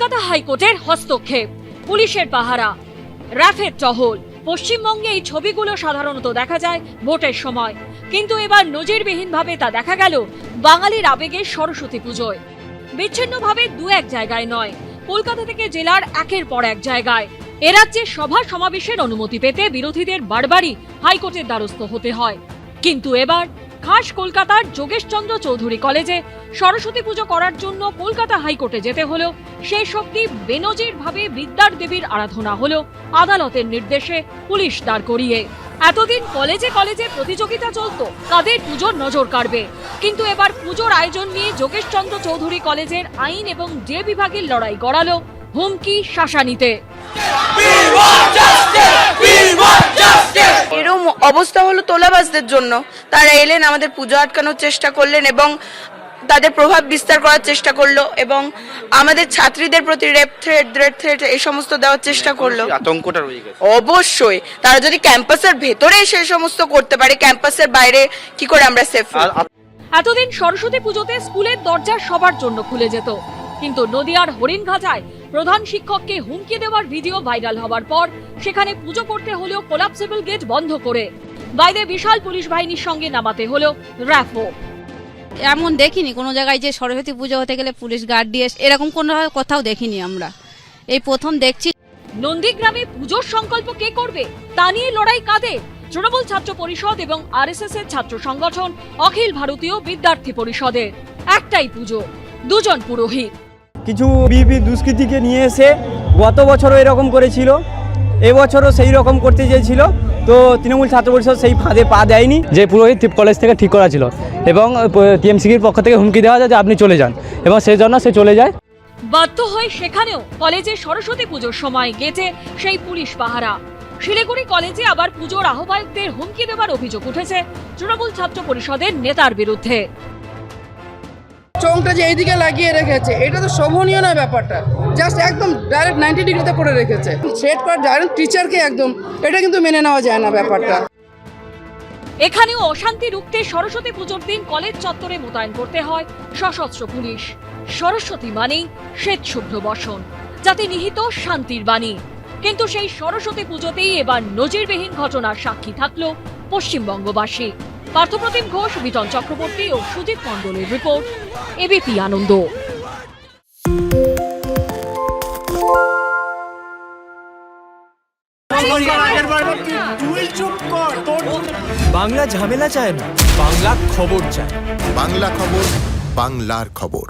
কলকাতা হাইকোর্টের হস্তক্ষেপ, পুলিশের পাহারা, র্যাফের টহল। পশ্চিমবঙ্গে এই ছবিগুলো সাধারণত দেখা যায় ভোটের সময়, কিন্তু এবার নজিরবিহীনভাবে তা দেখা গেল বাঙালির আবেগের সরস্বতী পুজোয়। বিচ্ছিন্নভাবে দু এক জায়গায় নয়, কলকাতা থেকে জেলার একের পর এক জায়গায় এ রাজ্যে সভা সমাবেশের অনুমতি পেতে বিরোধীদের বারবারই হাইকোর্টের দ্বারস্থ হতে হয়। কিন্তু এবার খাস কলকাতার যোগেশচন্দ্র চৌধুরী কলেজে সরস্বতী পুজো করার জন্য কলকাতা হাইকোর্টে যেতে হলো। সেই সত্যি বেনজিরভাবে বিদ্যার দেবীর আরাধনা হলো আদালতের নির্দেশে পুলিশ দাঁড় করিয়ে। এতদিন কলেজে কলেজে প্রতিযোগিতা চলতো কাদের পুজোর নজর কাড়বে, কিন্তু এবার পুজোর আয়োজন নিয়ে যোগেশচন্দ্র চৌধুরী কলেজের আইন এবং যে বিভাগের লড়াই গড়ালো হুমকি শাসানিতে। এরকম অবস্থা হলো তোলাবাজদের জন্য। তারা এলেন, আমাদের পুজো আটকানোর চেষ্টা করলেন এবং তাদের প্রভাব বিস্তার করার চেষ্টা করলো এবং আমাদের ছাত্রীদের প্রতি রেপ থ্রেট এই সমস্ত দেওয়ার চেষ্টা করলো। আতঙ্কটা রয়ে গেছে। অবশ্যই তারা যদি ক্যাম্পাসের ভেতরে এসে সমস্ত করতে পারে, ক্যাম্পাসের বাইরে কি করে আমরা সেফ? এতদিন সরস্বতী পুজোতে স্কুলের দরজা সবার জন্য খুলে যেত, কিন্তু নদিয়ার হরিণঘাটায় প্রধান শিক্ষককে হুমকি দেওয়ার ভিডিও ভাইরাল হওয়ার পর সেখানে পুজো করতে হলেও কোলাপসেবল গেট বন্ধ করে বাইরে বিশাল পুলিশ বাহিনীর সঙ্গে নামাতে হলো র্যাফও। এমন দেখিনি কোনো জায়গায় যে সরস্বতী পুজো হতে গেলে পুলিশ গার্ড দিয়ে এরকম কোনো কোথাও দেখিনি আমরা, এই প্রথম দেখছি। নন্দীগ্রামে পুজোর সংকল্প কে করবে তা নিয়ে লড়াই কাদের? তৃণমূল ছাত্র পরিষদ এবং আরএসএস এর ছাত্র সংগঠন অখিল ভারতীয় বিদ্যার্থী পরিষদের। একটাই পুজো, দুজন পুরোহিত। কিছু বিপি দুষ্কৃতীকে নিয়ে এসে গত বছরও এরকম করেছিল, এবছরও সেই রকম করতে চেয়েছিল, তো তৃণমূল ছাত্র পরিষদ সেই ফাঁদে পা দেয়নি। যে পুরোহিত কলেজ থেকে ঠিক করা ছিল এবং টিএমসির পক্ষ থেকে হুমকি দেওয়া যায় যে আপনি চলে যান, এবং সেই জন্য সে চলে যায়। বাধ্য হয়ে সেখানেও কলেজে সরস্বতী পুজোর সময় গেছে সেই পুলিশ পাহারা। শিলিগুড়ি কলেজে আবার পুজোর আহ্বায়কদের হুমকি দেওয়ার অভিযোগ উঠেছে তৃণমূল ছাত্র পরিষদের নেতার বিরুদ্ধে। চোঙটা যে এইদিকে লাগিয়ে রেখেছে, এটা তো শোভনীয় না ব্যাপারটা, জাস্ট একদম ডাইরেক্ট 90 ডিগ্রিতে করে রেখেছে, সেট করে ডাইরেক্ট টিচারকে একদম, এটা কিন্তু মেনে নেওয়া যায় না ব্যাপারটা। এখানেও অশান্তি রুখতে সরস্বতী পুজোর দিন কলেজ চত্বরে মোতায়েন করতে হয় সশস্ত্র পুলিশ। সরস্বতী মানেই শ্বেত শুভ্র বসন, যাতে নিহিত শান্তির বাণী। কিন্তু সেই সরস্বতী পুজোতেই এবার নজিরবিহীন ঘটনার সাক্ষী থাকলো পশ্চিমবঙ্গবাসী। পার্থপ্রতিম ঘোষ, বিটন চক্রবর্তী ও সুজিত মণ্ডলের রিপোর্ট, এবিপি আনন্দ। বাংলা ঝামেলা চায় না, বাংলা খবর চায়। বাংলা খবর, বাংলার খবর।